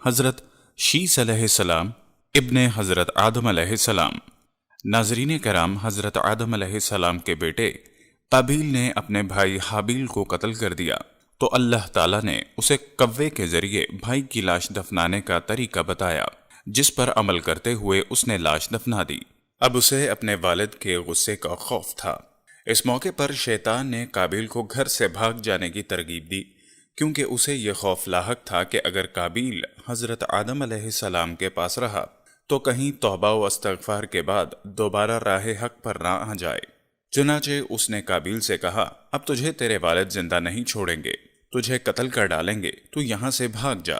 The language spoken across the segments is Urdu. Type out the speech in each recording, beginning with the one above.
حضرت شیس علیہ السلام ابن حضرت آدم علیہ السلام۔ ناظرین کرام، حضرت آدم علیہ السلام کے بیٹے قابیل نے اپنے بھائی حابیل کو قتل کر دیا تو اللہ تعالیٰ نے اسے کوے کے ذریعے بھائی کی لاش دفنانے کا طریقہ بتایا، جس پر عمل کرتے ہوئے اس نے لاش دفنا دی۔ اب اسے اپنے والد کے غصے کا خوف تھا۔ اس موقع پر شیطان نے قابیل کو گھر سے بھاگ جانے کی ترغیب دی، کیونکہ اسے یہ خوف لاحق تھا کہ اگر قابیل حضرت آدم علیہ السلام کے پاس رہا تو کہیں توبہ و استغفار کے بعد دوبارہ راہ حق پر نہ آ جائے۔ چنانچہ اس نے قابیل سے کہا، اب تجھے تیرے والد زندہ نہیں چھوڑیں گے، تجھے قتل کر ڈالیں گے، تو یہاں سے بھاگ جا۔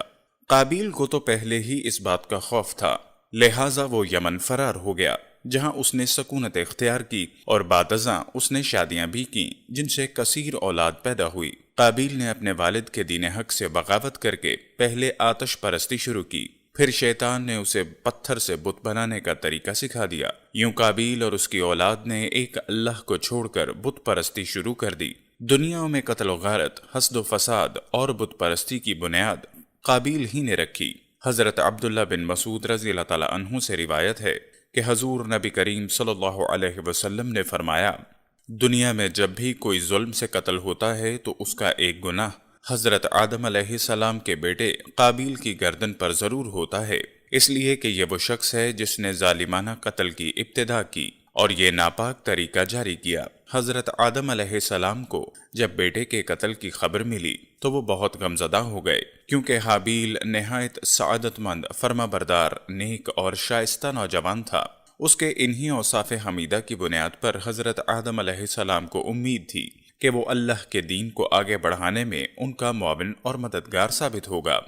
قابیل کو تو پہلے ہی اس بات کا خوف تھا، لہٰذا وہ یمن فرار ہو گیا، جہاں اس نے سکونت اختیار کی اور بعد ازاں اس نے شادیاں بھی کیں، جن سے کثیر اولاد پیدا ہوئی۔ قابیل نے اپنے والد کے دین حق سے بغاوت کر کے پہلے آتش پرستی شروع کی، پھر شیطان نے اسے پتھر سے بت بنانے کا طریقہ سکھا دیا۔ یوں قابیل اور اس کی اولاد نے ایک اللہ کو چھوڑ کر بت پرستی شروع کر دی۔ دنیا میں قتل و غارت، حسد و فساد اور بت پرستی کی بنیاد قابیل ہی نے رکھی۔ حضرت عبداللہ بن مسعود رضی اللہ تعالیٰ عنہ سے روایت ہے کہ حضور نبی کریم صلی اللہ علیہ وسلم نے فرمایا، دنیا میں جب بھی کوئی ظلم سے قتل ہوتا ہے تو اس کا ایک گناہ حضرت آدم علیہ السلام کے بیٹے قابیل کی گردن پر ضرور ہوتا ہے، اس لیے کہ یہ وہ شخص ہے جس نے ظالمانہ قتل کی ابتدا کی اور یہ ناپاک طریقہ جاری کیا۔ حضرت آدم علیہ السلام کو جب بیٹے کے قتل کی خبر ملی تو وہ بہت غمزدہ ہو گئے، کیونکہ حابیل نہایت سعادت مند، فرما بردار، نیک اور شائستہ نوجوان تھا۔ اس کے انہی اوصاف حمیدہ کی بنیاد پر حضرت آدم علیہ السلام کو امید تھی کہ وہ اللہ کے دین کو آگے بڑھانے میں ان کا معاون اور مددگار ثابت ہوگا۔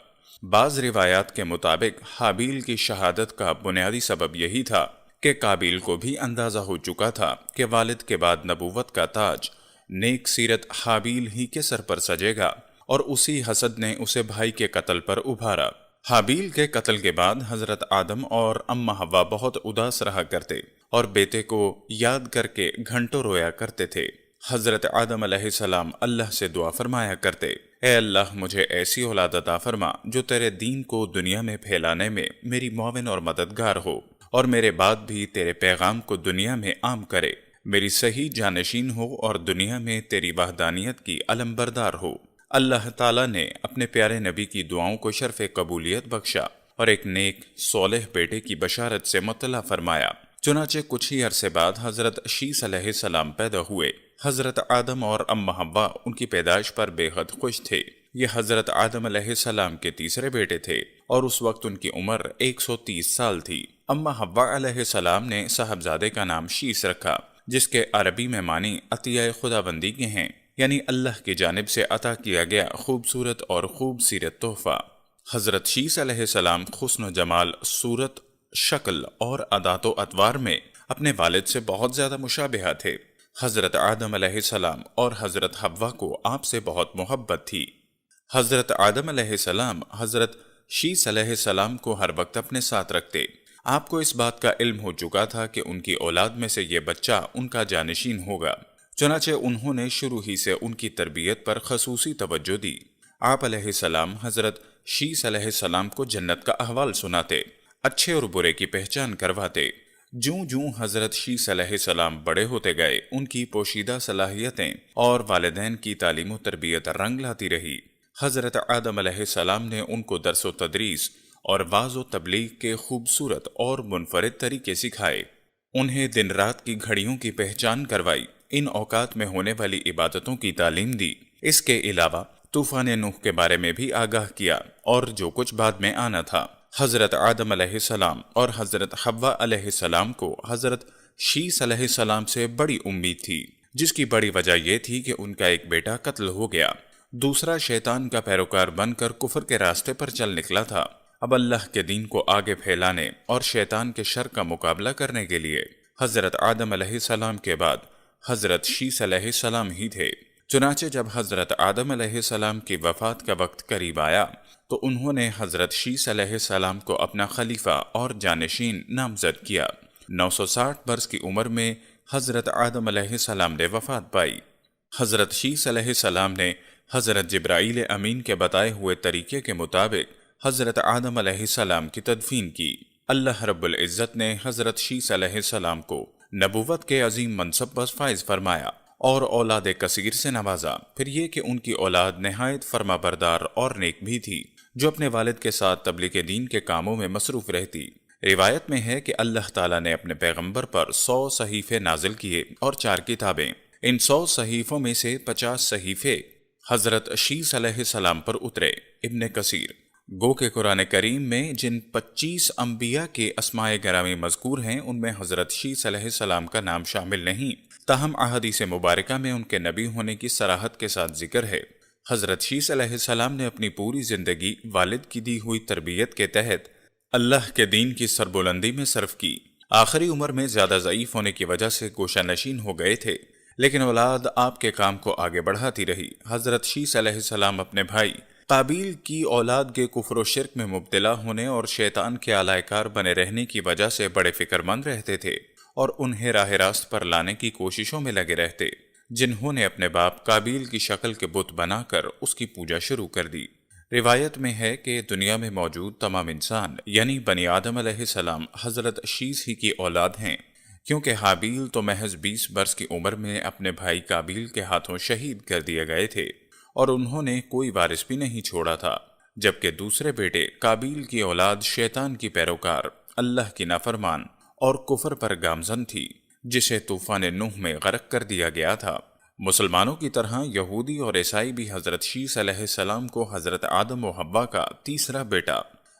بعض روایات کے مطابق حابیل کی شہادت کا بنیادی سبب یہی تھا کہ قابیل کو بھی اندازہ ہو چکا تھا کہ والد کے بعد نبوت کا تاج نیک سیرت حابیل ہی کے سر پر سجے گا، اور اسی حسد نے اسے بھائی کے قتل پر ابھارا۔ حابیل کے قتل کے بعد حضرت آدم اور اماں حوا بہت اداس رہا کرتے اور بیٹے کو یاد کر کے گھنٹوں رویا کرتے تھے۔ حضرت آدم علیہ السلام اللہ سے دعا فرمایا کرتے، اے اللہ، مجھے ایسی اولاد عطا فرما جو تیرے دین کو دنیا میں پھیلانے میں میری معاون اور مددگار ہو، اور میرے بعد بھی تیرے پیغام کو دنیا میں عام کرے، میری صحیح جانشین ہو اور دنیا میں تیری وحدانیت کی علمبردار ہو۔ اللہ تعالیٰ نے اپنے پیارے نبی کی دعاؤں کو شرف قبولیت بخشا اور ایک نیک صالح بیٹے کی بشارت سے مطلع فرمایا۔ چنانچہ کچھ ہی عرصے بعد حضرت شیس علیہ السلام پیدا ہوئے۔ حضرت آدم اور اماں حوا ان کی پیدائش پر بے حد خوش تھے۔ یہ حضرت آدم علیہ السلام کے تیسرے بیٹے تھے اور اس وقت ان کی عمر 130 سال تھی۔ اماں حوا علیہ السلام نے صاحبزادے کا نام شیس رکھا، جس کے عربی میں معنی عطیہ خداوندی کے ہیں، یعنی اللہ کی جانب سے عطا کیا گیا خوبصورت اور خوب سیرت تحفہ۔ حضرت شیس علیہ السلام حسن و جمال، صورت، شکل اور عادات و اطوار میں اپنے والد سے بہت زیادہ مشابہہ تھے۔ حضرت آدم علیہ السلام اور حضرت حوا کو آپ سے بہت محبت تھی۔ حضرت آدم علیہ السلام حضرت شیس علیہ السلام کو ہر وقت اپنے ساتھ رکھتے۔ آپ کو اس بات کا علم ہو چکا تھا کہ ان کی اولاد میں سے یہ بچہ ان کا جانشین ہوگا، چنانچہ انہوں نے شروع ہی سے ان کی تربیت پر خصوصی توجہ دی۔ آپ علیہ السلام حضرت شیس علیہ السلام کو جنت کا احوال سناتے، اچھے اور برے کی پہچان کرواتے۔ جوں جوں حضرت شیس علیہ السلام بڑے ہوتے گئے، ان کی پوشیدہ صلاحیتیں اور والدین کی تعلیم و تربیت رنگ لاتی رہی۔ حضرت آدم علیہ السلام نے ان کو درس و تدریس اور واعظ و تبلیغ کے خوبصورت اور منفرد طریقے سکھائے، انہیں دن رات کی گھڑیوں کی پہچان کروائی، ان اوقات میں ہونے والی عبادتوں کی تعلیم دی۔ اس کے علاوہ طوفان نوح کے بارے میں بھی آگاہ کیا اور جو کچھ بعد میں آنا تھا۔ حضرت آدم علیہ السلام اور حضرت حوا علیہ السلام کو حضرت شیس علیہ السلام سے بڑی امید تھی، جس کی بڑی وجہ یہ تھی کہ ان کا ایک بیٹا قتل ہو گیا، دوسرا شیطان کا پیروکار بن کر کفر کے راستے پر چل نکلا تھا۔ اب اللہ کے دین کو آگے پھیلانے اور شیطان کے شر کا مقابلہ کرنے کے لیے حضرت آدم علیہ السلام کے بعد حضرت شیس علیہ السلام ہی تھے۔ چنانچہ جب حضرت آدم علیہ السلام کی وفات کا وقت قریب آیا تو انہوں نے حضرت شیس علیہ السلام کو اپنا خلیفہ اور جانشین نامزد کیا۔ 960 برس کی عمر میں حضرت آدم علیہ السلام نے وفات پائی۔ حضرت شیس علیہ السلام نے حضرت جبرائیل امین کے بتائے ہوئے طریقے کے مطابق حضرت آدم علیہ السلام کی تدفین کی۔ اللہ رب العزت نے حضرت شیث علیہ السلام کو نبوت کے عظیم منصب پر فائز فرمایا اور اولاد کثیر سے نوازا۔ پھر یہ کہ ان کی اولاد نہایت فرما بردار اور نیک بھی تھی، جو اپنے والد کے ساتھ تبلیغ دین کے کاموں میں مصروف رہتی۔ روایت میں ہے کہ اللہ تعالیٰ نے اپنے پیغمبر پر 100 صحیفے نازل کیے اور 4 کتابیں۔ ان 100 صحیفوں میں سے 50 صحیفے حضرت شیث علیہ السلام پر اترے۔ ابن کثیر: گو کہ قرآن کریم میں جن 25 انبیاء کے اسماء گرامی مذکور ہیں ان میں حضرت شیث علیہ السلام کا نام شامل نہیں، تاہم احادیث مبارکہ میں ان کے نبی ہونے کی صراحت کے ساتھ ذکر ہے۔ حضرت شیث علیہ السلام نے اپنی پوری زندگی والد کی دی ہوئی تربیت کے تحت اللہ کے دین کی سربلندی میں صرف کی۔ آخری عمر میں زیادہ ضعیف ہونے کی وجہ سے گوشہ نشین ہو گئے تھے، لیکن اولاد آپ کے کام کو آگے بڑھاتی رہی۔ حضرت شیث علیہ السلام اپنے بھائی قابیل کی اولاد کے کفر و شرک میں مبتلا ہونے اور شیطان کے آلائے کار بنے رہنے کی وجہ سے بڑے فکر مند رہتے تھے اور انہیں راہ راست پر لانے کی کوششوں میں لگے رہتے، جنہوں نے اپنے باپ قابیل کی شکل کے بت بنا کر اس کی پوجا شروع کر دی۔ روایت میں ہے کہ دنیا میں موجود تمام انسان یعنی بنی آدم علیہ السلام حضرت شیث ہی کی اولاد ہیں، کیونکہ حابیل تو محض 20 برس کی عمر میں اپنے بھائی قابیل کے ہاتھوں شہید کر دیے گئے تھے اور انہوں نے کوئی وارث بھی نہیں چھوڑا تھا، جبکہ دوسرے بیٹے قابیل کی اولاد شیطان کی پیروکار، اللہ کی نافرمان اور کفر پر گامزن تھی، جسے طوفان نوح میں غرق کر دیا گیا تھا۔ مسلمانوں کی طرح یہودی اور عیسائی بھی حضرت شیث علیہ السلام کو حضرت آدم و حوا کا تیسرا بیٹا،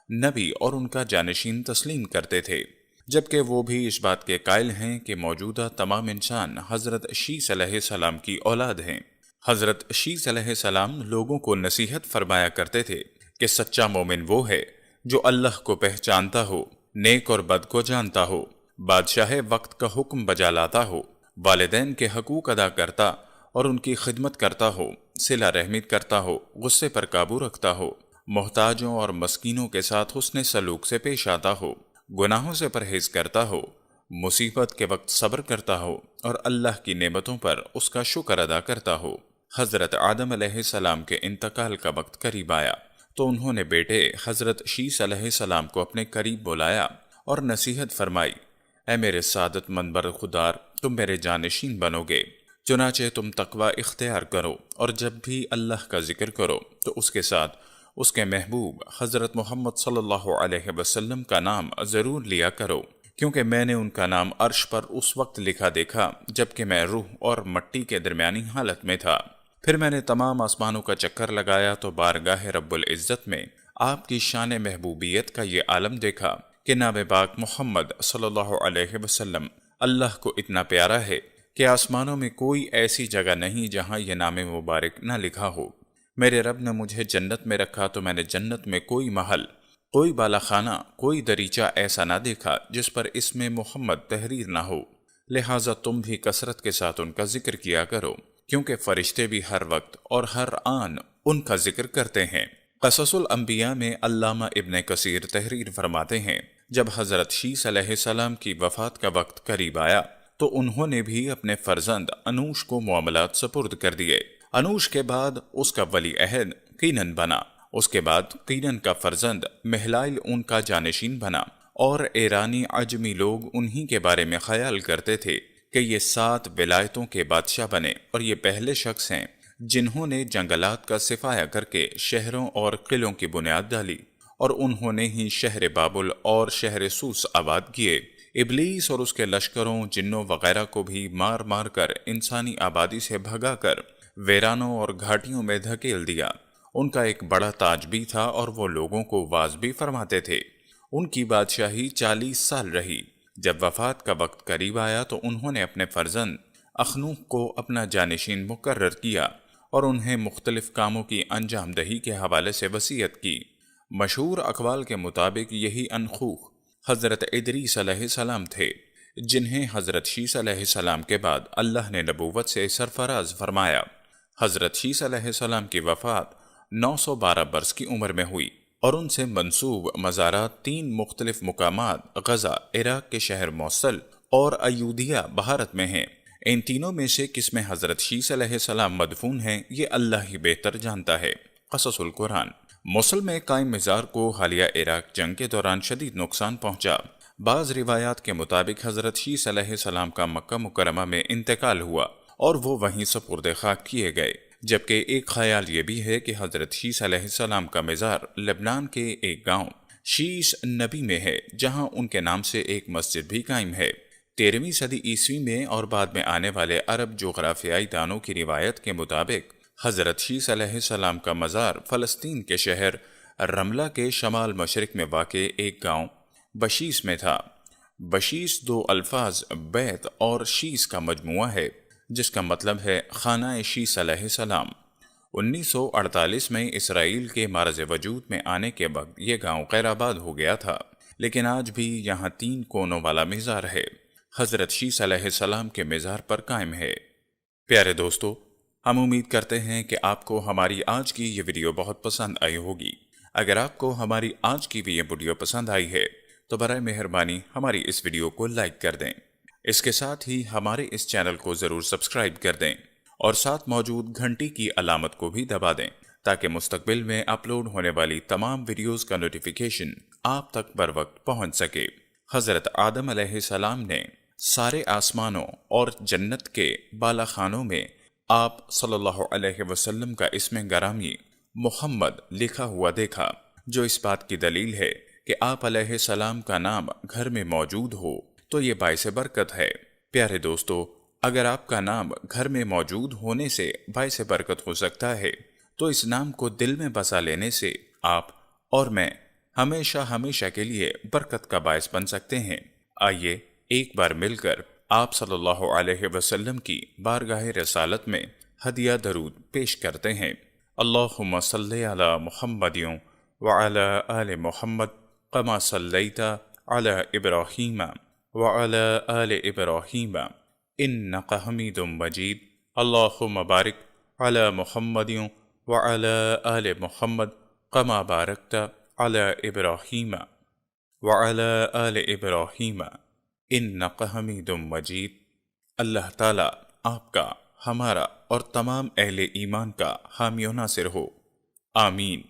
نبی اور ان کا جانشین تسلیم کرتے تھے، جبکہ وہ بھی اس بات کے قائل ہیں کہ موجودہ تمام انسان حضرت شیث علیہ السلام کی اولاد ہیں۔ حضرت شیث علیہ السلام لوگوں کو نصیحت فرمایا کرتے تھے کہ سچا مومن وہ ہے جو اللہ کو پہچانتا ہو، نیک اور بد کو جانتا ہو، بادشاہ وقت کا حکم بجا لاتا ہو، والدین کے حقوق ادا کرتا اور ان کی خدمت کرتا ہو، صلہ رحمی کرتا ہو، غصے پر قابو رکھتا ہو، محتاجوں اور مسکینوں کے ساتھ حسن سلوک سے پیش آتا ہو، گناہوں سے پرہیز کرتا ہو، مصیبت کے وقت صبر کرتا ہو اور اللہ کی نعمتوں پر اس کا شکر ادا کرتا ہو۔ حضرت آدم علیہ السلام کے انتقال کا وقت قریب آیا تو انہوں نے بیٹے حضرت شیث علیہ السلام کو اپنے قریب بلایا اور نصیحت فرمائی: اے میرے سعادت مند برخودار، تم میرے جانشین بنو گے، چنانچہ تم تقوی اختیار کرو اور جب بھی اللہ کا ذکر کرو تو اس کے ساتھ اس کے محبوب حضرت محمد صلی اللہ علیہ وسلم کا نام ضرور لیا کرو، کیونکہ میں نے ان کا نام عرش پر اس وقت لکھا دیکھا جبکہ میں روح اور مٹی کے درمیانی حالت میں تھا۔ پھر میں نے تمام آسمانوں کا چکر لگایا تو بارگاہ رب العزت میں آپ کی شان محبوبیت کا یہ عالم دیکھا کہ نام پاک محمد صلی اللہ علیہ وسلم اللہ کو اتنا پیارا ہے کہ آسمانوں میں کوئی ایسی جگہ نہیں جہاں یہ نام مبارک نہ لکھا ہو۔ میرے رب نے مجھے جنت میں رکھا تو میں نے جنت میں کوئی محل، کوئی بالا خانہ، کوئی دریچہ ایسا نہ دیکھا جس پر اسم محمد تحریر نہ ہو، لہٰذا تم بھی کثرت کے ساتھ ان کا ذکر کیا کرو، کیونکہ فرشتے بھی ہر وقت اور ہر آن ان کا ذکر کرتے ہیں۔ قصص الانبیاء میں علامہ ابن کثیر تحریر فرماتے ہیں، جب حضرت شیث علیہ السلام کی وفات کا وقت قریب آیا تو انہوں نے بھی اپنے فرزند انوش کو معاملات سپرد کر دیے۔ انوش کے بعد اس کا ولی عہد قینن بنا، اس کے بعد قینن کا فرزند مہلائل ان کا جانشین بنا، اور ایرانی عجمی لوگ انہی کے بارے میں خیال کرتے تھے کہ یہ 7 ولایتوں کے بادشاہ بنے، اور یہ پہلے شخص ہیں جنہوں نے جنگلات کا صفایا کر کے شہروں اور قلعوں کی بنیاد ڈالی، اور انہوں نے ہی شہر بابل اور شہر سوس آباد کیے۔ ابلیس اور اس کے لشکروں، جنوں وغیرہ کو بھی مار مار کر انسانی آبادی سے بھگا کر ویرانوں اور گھاٹیوں میں دھکیل دیا۔ ان کا ایک بڑا تاج بھی تھا اور وہ لوگوں کو واعظ بھی فرماتے تھے۔ ان کی بادشاہی 40 سال رہی۔ جب وفات کا وقت قریب آیا تو انہوں نے اپنے فرزند اخنوخ کو اپنا جانشین مقرر کیا اور انہیں مختلف کاموں کی انجام دہی کے حوالے سے وصیت کی۔ مشہور اقوال کے مطابق یہی انخوخ حضرت ادریس علیہ السلام تھے، جنہیں حضرت شیث علیہ السلام کے بعد اللہ نے نبوت سے سرفراز فرمایا۔ حضرت شیث علیہ السلام کی وفات 912 برس کی عمر میں ہوئی، اور ان سے منسوب مزارات 3 مختلف مقامات غزہ، عراق کے شہر موصل اور ایودھیا بھارت میں ہیں۔ ان تینوں میں سے کس میں حضرت شیث علیہ السلام مدفون ہیں یہ اللہ ہی بہتر جانتا ہے۔ قصص القرآن۔ موصل میں قائم مزار کو حالیہ عراق جنگ کے دوران شدید نقصان پہنچا۔ بعض روایات کے مطابق حضرت شیس علیہ السلام کا مکہ مکرمہ میں انتقال ہوا اور وہ وہیں سپرد خاک کیے گئے، جبکہ ایک خیال یہ بھی ہے کہ حضرت شیس علیہ السلام کا مزار لبنان کے ایک گاؤں شیس نبی میں ہے، جہاں ان کے نام سے ایک مسجد بھی قائم ہے۔ 13ویں صدی عیسوی میں اور بعد میں آنے والے عرب جغرافیائی دانوں کی روایت کے مطابق حضرت شیس علیہ السلام کا مزار فلسطین کے شہر رملہ کے شمال مشرق میں واقع ایک گاؤں بشیس میں تھا۔ بشیس دو الفاظ بیت اور شیس کا مجموعہ ہے، جس کا مطلب ہے خانہ شیس علیہ السلام۔ 1948 میں اسرائیل کے معرض وجود میں آنے کے وقت یہ گاؤں خیر آباد ہو گیا تھا، لیکن آج بھی یہاں 3 کونوں والا مزار ہے، حضرت شیس علیہ السلام کے مزار پر قائم ہے۔ پیارے دوستو، ہم امید کرتے ہیں کہ آپ کو ہماری آج کی یہ ویڈیو بہت پسند آئی ہوگی۔ اگر آپ کو ہماری آج کی بھی یہ ویڈیو پسند آئی ہے تو برائے مہربانی ہماری اس ویڈیو کو لائک کر دیں۔ اس کے ساتھ ہی ہمارے اس چینل کو ضرور سبسکرائب کر دیں اور ساتھ موجود گھنٹی کی علامت کو بھی دبا دیں تاکہ مستقبل میں اپلوڈ ہونے والی تمام ویڈیوز کا نوٹیفیکیشن آپ تک بر وقت پہنچ سکے۔ حضرت آدم علیہ السلام نے سارے آسمانوں اور جنت کے بالا خانوں میں آپ صلی اللہ علیہ وسلم کا اسم گرامی محمد لکھا ہوا دیکھا، جو اس بات کی دلیل ہے کہ آپ علیہ السلام کا نام گھر میں موجود ہو تو یہ باعث برکت ہے۔ پیارے دوستو، اگر آپ کا نام گھر میں موجود ہونے سے باعث برکت ہو سکتا ہے تو اس نام کو دل میں بسا لینے سے آپ اور میں ہمیشہ ہمیشہ کے لیے برکت کا باعث بن سکتے ہیں۔ آئیے ایک بار مل کر آپ صلی اللہ علیہ وسلم کی بارگاہ رسالت میں ہدیہ درود پیش کرتے ہیں۔ اللہم صلی علی محمد وعلی آل محمد کما صلیت علی ابراہیم وعلی آل ابراہیم انک حمید مجید۔ اللہم بارک علی محمد وعلی آل محمد کما بارکت علی ابراہیم وعلی آل ابراہیم انک حمید مجید۔ اللہ تعالیٰ آپ کا، ہمارا اور تمام اہل ایمان کا حامی و ناصر ہو، آمین۔